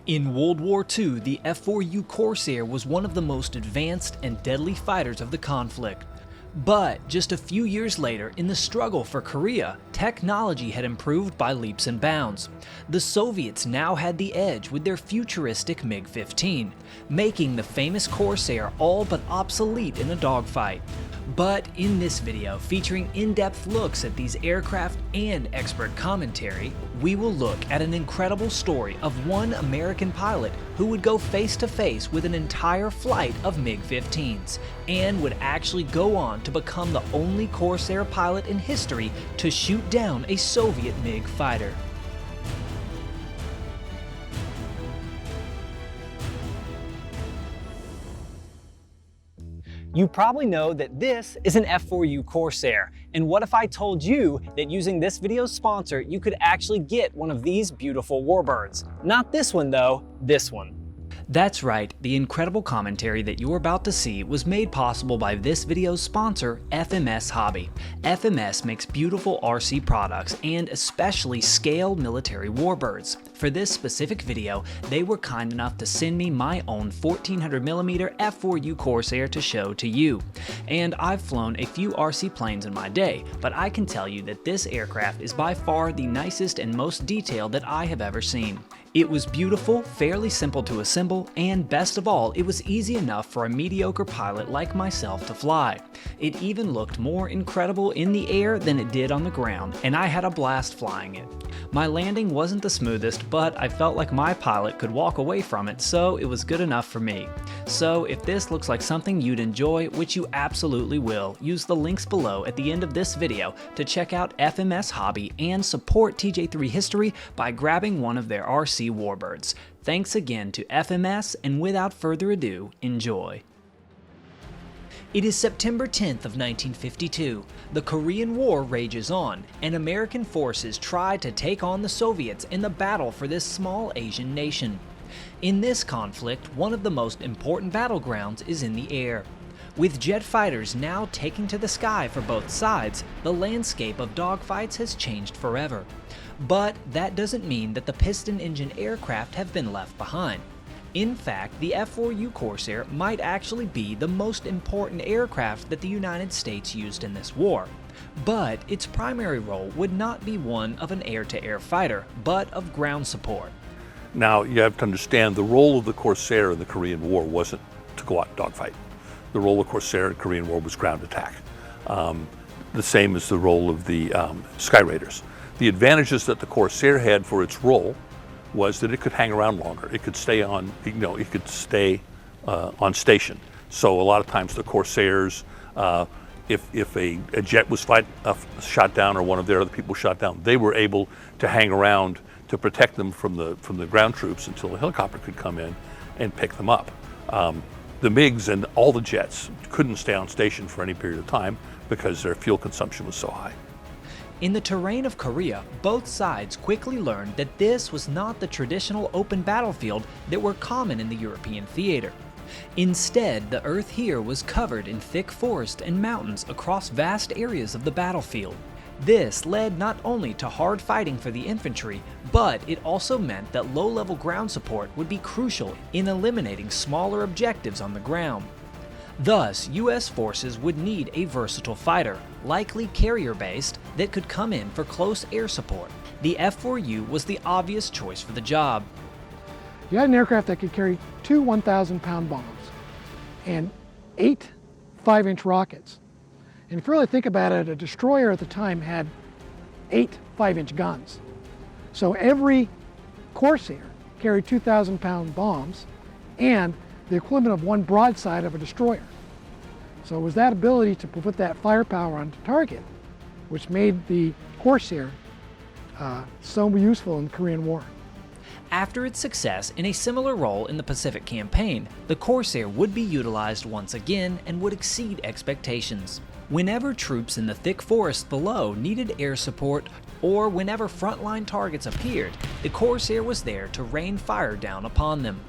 In World War II, the F4U Corsair was one of the most advanced and deadly fighters of the conflict. But just a few years later, in the struggle for Korea, technology had improved by leaps and bounds. The Soviets now had the edge with their futuristic MiG-15, making the famous Corsair all but obsolete in a dogfight. But in this video, featuring in-depth looks at these aircraft and expert commentary, we will look at an incredible story of one American pilot who would go face-to-face with an entire flight of MiG-15s, and would actually go on to become the only Corsair pilot in history to shoot down a Soviet MiG fighter. You probably know that this is an F4U Corsair, and what if I told you that using this video's sponsor, you could actually get one of these beautiful warbirds? Not this one though, this one. That's right, the incredible commentary that you're about to see was made possible by this video's sponsor, FMS Hobby. FMS makes beautiful RC products and especially scale military warbirds. For this specific video, they were kind enough to send me my own 1400mm F4U Corsair to show to you. And I've flown a few RC planes in my day, but I can tell you that this aircraft is by far the nicest and most detailed that I have ever seen. It was beautiful, fairly simple to assemble, and best of all, it was easy enough for a mediocre pilot like myself to fly. It even looked more incredible in the air than it did on the ground, and I had a blast flying it. My landing wasn't the smoothest, but I felt like my pilot could walk away from it, so it was good enough for me. So if this looks like something you'd enjoy, which you absolutely will, use the links below at the end of this video to check out FMS Hobby and support TJ3 History by grabbing one of their RC Warbirds. Thanks again to FMS, and without further ado, enjoy. It is September 10th of 1952. The Korean War rages on, and American forces try to take on the Soviets in the battle for this small Asian nation. In this conflict, one of the most important battlegrounds is in the air. With jet fighters now taking to the sky for both sides, the landscape of dogfights has changed forever. But that doesn't mean that the piston engine aircraft have been left behind. In fact, the F4U Corsair might actually be the most important aircraft that the United States used in this war. But its primary role would not be one of an air-to-air fighter, but of ground support. Now, you have to understand the role of the Corsair in the Korean War wasn't to go out and dogfight. The role of Corsair in the Korean War was ground attack. The same as the role of the Sky Raiders. The advantages that the Corsair had for its role was that it could hang around longer. It could stay on, it could stay on station. So a lot of times the Corsairs, if a jet was shot down or one of their other people shot down, they were able to hang around to protect them from the ground troops until a helicopter could come in and pick them up. The MiGs and all the jets couldn't stay on station for any period of time because their fuel consumption was so high. In the terrain of Korea, both sides quickly learned that this was not the traditional open battlefield that were common in the European theater. Instead, the earth here was covered in thick forest and mountains across vast areas of the battlefield. This led not only to hard fighting for the infantry, but it also meant that low-level ground support would be crucial in eliminating smaller objectives on the ground. Thus, U.S. forces would need a versatile fighter, likely carrier-based, that could come in for close air support. The F4U was the obvious choice for the job. You had an aircraft that could carry 2 1,000-pound bombs and 8 5-inch rockets. And if you really think about it, a destroyer at the time had 8 5-inch guns. So every Corsair carried 2,000-pound bombs and the equivalent of one broadside of a destroyer. So it was that ability to put that firepower on target which made the Corsair so useful in the Korean War. After its success in a similar role in the Pacific Campaign, the Corsair would be utilized once again and would exceed expectations. Whenever troops in the thick forest below needed air support, or whenever frontline targets appeared, the Corsair was there to rain fire down upon them.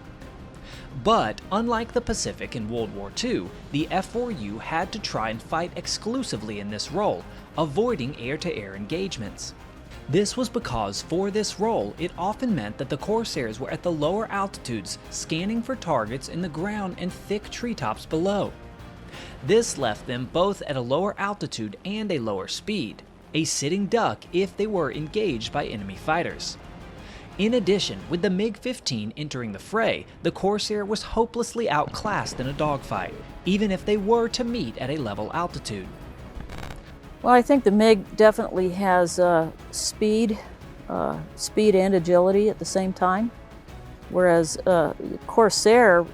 But unlike the Pacific in World War II, the F4U had to try and fight exclusively in this role, avoiding air-to-air engagements. This was because for this role, it often meant that the Corsairs were at the lower altitudes, scanning for targets in the ground and thick treetops below. This left them both at a lower altitude and a lower speed, a sitting duck if they were engaged by enemy fighters. In addition, with the MiG-15 entering the fray, the Corsair was hopelessly outclassed in a dogfight, even if they were to meet at a level altitude. Well, I think the MiG definitely has speed and agility at the same time, whereas Corsair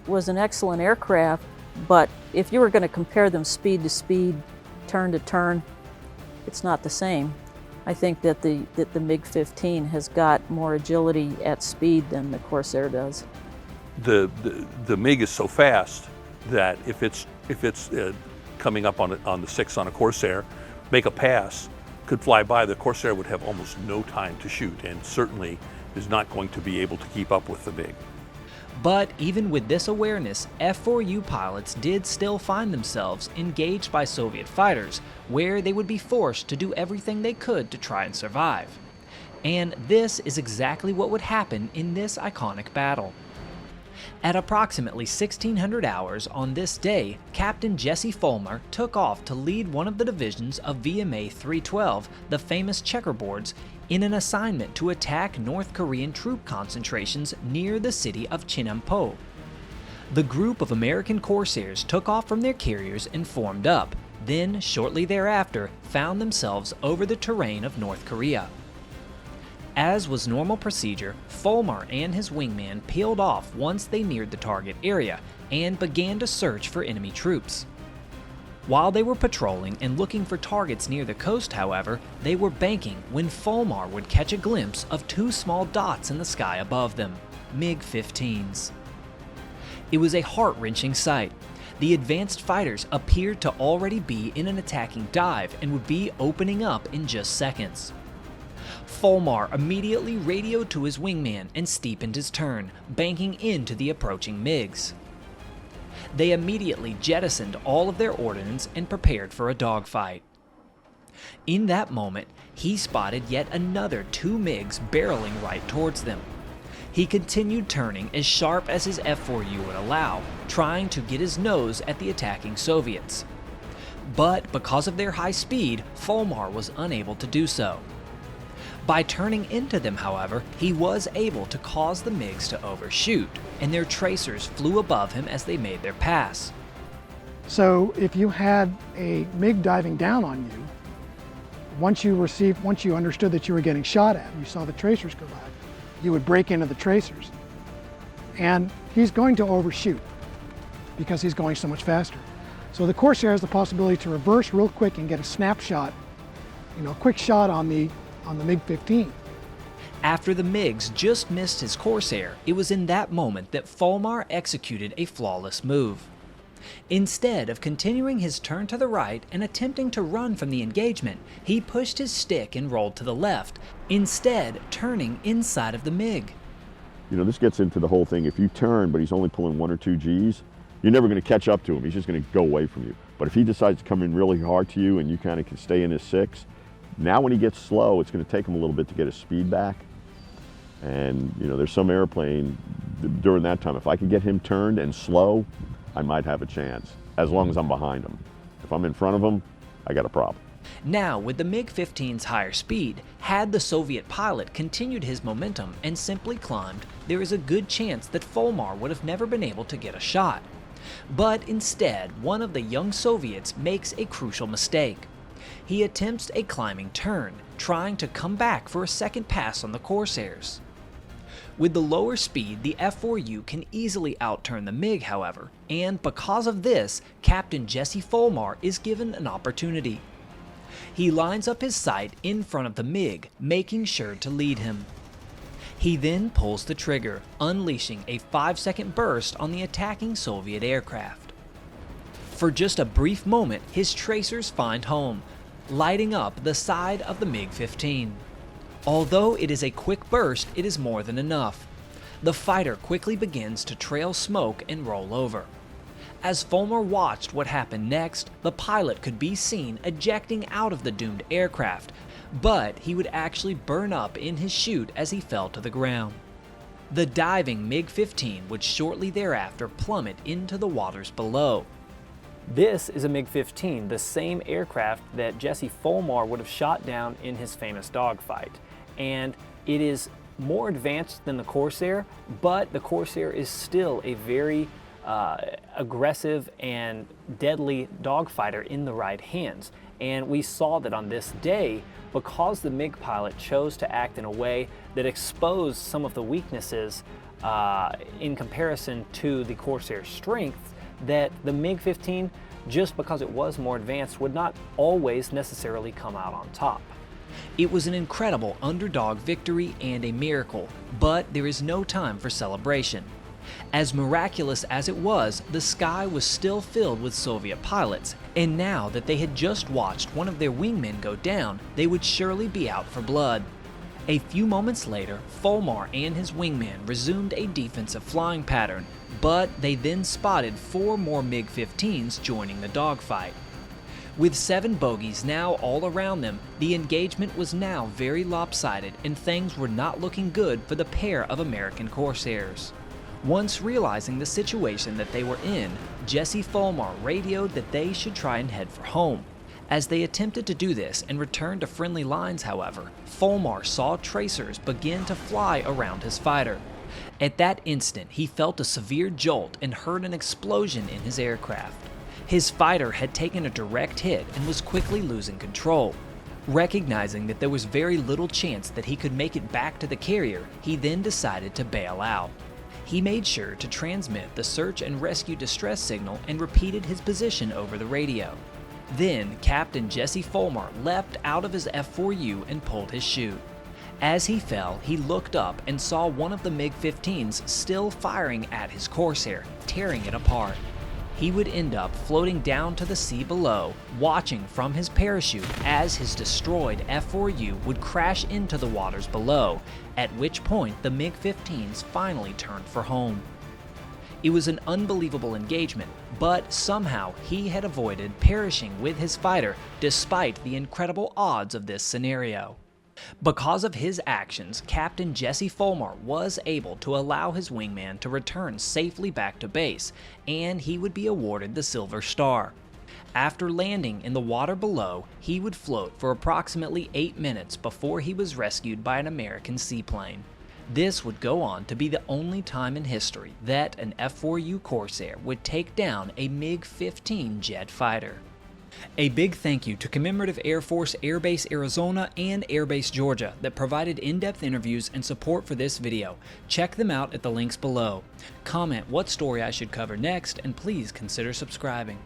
was an excellent aircraft, but if you were going to compare them speed to speed, turn to turn, it's not the same. I think that the MiG-15 has got more agility at speed than the Corsair does. The MiG is so fast that if it's coming up on the 6 on a Corsair, make a pass, could fly by, the Corsair would have almost no time to shoot, and certainly is not going to be able to keep up with the MiG. But even with this awareness, F4U pilots did still find themselves engaged by Soviet fighters, where they would be forced to do everything they could to try and survive. And this is exactly what would happen in this iconic battle. At approximately 1600 hours on this day, Captain Jesse Fulmer took off to lead one of the divisions of VMA 312, the famous checkerboards, in an assignment to attack North Korean troop concentrations near the city of Chinampo. The group of American Corsairs took off from their carriers and formed up, then shortly thereafter found themselves over the terrain of North Korea. As was normal procedure, Fulmer and his wingman peeled off once they neared the target area and began to search for enemy troops. While they were patrolling and looking for targets near the coast, however, they were banking when Fulmer would catch a glimpse of 2 small dots in the sky above them, MiG-15s. It was a heart-wrenching sight. The advanced fighters appeared to already be in an attacking dive and would be opening up in just seconds. Fulmer immediately radioed to his wingman and steepened his turn, banking into the approaching MiGs. They immediately jettisoned all of their ordnance and prepared for a dogfight. In that moment, he spotted yet another 2 MiGs barreling right towards them. He continued turning as sharp as his F4U would allow, trying to get his nose at the attacking Soviets. But because of their high speed, Fulmer was unable to do so. By turning into them, however, he was able to cause the MiGs to overshoot, and their tracers flew above him as they made their pass. So if you had a MiG diving down on you, once you understood that you were getting shot at, you saw the tracers go by, you would break into the tracers. And he's going to overshoot because he's going so much faster. So the Corsair has the possibility to reverse real quick and get a snapshot, a quick shot on the MiG-15. After the MiGs just missed his Corsair, it was in that moment that Fulmer executed a flawless move. Instead of continuing his turn to the right and attempting to run from the engagement, he pushed his stick and rolled to the left, instead turning inside of the MiG. This gets into the whole thing. If you turn, but he's only pulling 1 or 2 Gs, you're never going to catch up to him. He's just going to go away from you. But if he decides to come in really hard to you and you kind of can stay in his 6, now when he gets slow, it's going to take him a little bit to get his speed back. And there's some airplane during that time, if I can get him turned and slow, I might have a chance, as long as I'm behind him. If I'm in front of him, I got a problem. Now, with the MiG-15's higher speed, had the Soviet pilot continued his momentum and simply climbed, there is a good chance that Fulmer would have never been able to get a shot. But instead, one of the young Soviets makes a crucial mistake. He attempts a climbing turn, trying to come back for a second pass on the Corsairs. With the lower speed, the F4U can easily outturn the MiG, however, and because of this, Captain Jesse Fulmer is given an opportunity. He lines up his sight in front of the MiG, making sure to lead him. He then pulls the trigger, unleashing a 5-second burst on the attacking Soviet aircraft. For just a brief moment, his tracers find home, lighting up the side of the MiG-15. Although it is a quick burst, it is more than enough. The fighter quickly begins to trail smoke and roll over. As Fulmer watched what happened next, the pilot could be seen ejecting out of the doomed aircraft, but he would actually burn up in his chute as he fell to the ground. The diving MiG-15 would shortly thereafter plummet into the waters below. This is a MiG-15, the same aircraft that Jesse Fulmar would have shot down in his famous Dogfight. And it is more advanced than the Corsair, but the Corsair is still a very aggressive and deadly dogfighter in the right hands. And we saw that on this day, because the MiG pilot chose to act in a way that exposed some of the weaknesses in comparison to the Corsair's strength, that the MiG-15, just because it was more advanced, would not always necessarily come out on top. It was an incredible underdog victory and a miracle, but there is no time for celebration. As miraculous as it was, the sky was still filled with Soviet pilots, and now that they had just watched one of their wingmen go down, they would surely be out for blood. A few moments later, Fulmar and his wingman resumed a defensive flying pattern, but they then spotted 4 more MiG-15s joining the dogfight. With 7 bogies now all around them, the engagement was now very lopsided and things were not looking good for the pair of American Corsairs. Once realizing the situation that they were in, Jesse Fulmar radioed that they should try and head for home. As they attempted to do this and returned to friendly lines, however, Fulmar saw tracers begin to fly around his fighter. At that instant, he felt a severe jolt and heard an explosion in his aircraft. His fighter had taken a direct hit and was quickly losing control. Recognizing that there was very little chance that he could make it back to the carrier, he then decided to bail out. He made sure to transmit the search and rescue distress signal and repeated his position over the radio. Then, Captain Jesse Fulmar leapt out of his F4U and pulled his chute. As he fell, he looked up and saw one of the MiG-15s still firing at his Corsair, tearing it apart. He would end up floating down to the sea below, watching from his parachute as his destroyed F4U would crash into the waters below, at which point the MiG-15s finally turned for home. It was an unbelievable engagement, but somehow he had avoided perishing with his fighter despite the incredible odds of this scenario. Because of his actions, Captain Jesse Fulmar was able to allow his wingman to return safely back to base, and he would be awarded the Silver Star. After landing in the water below, he would float for approximately 8 minutes before he was rescued by an American seaplane. This would go on to be the only time in history that an F4U Corsair would take down a MiG-15 jet fighter. A big thank you to Commemorative Air Force Airbase Arizona and Airbase Georgia that provided in-depth interviews and support for this video. Check them out at the links below. Comment what story I should cover next, and please consider subscribing.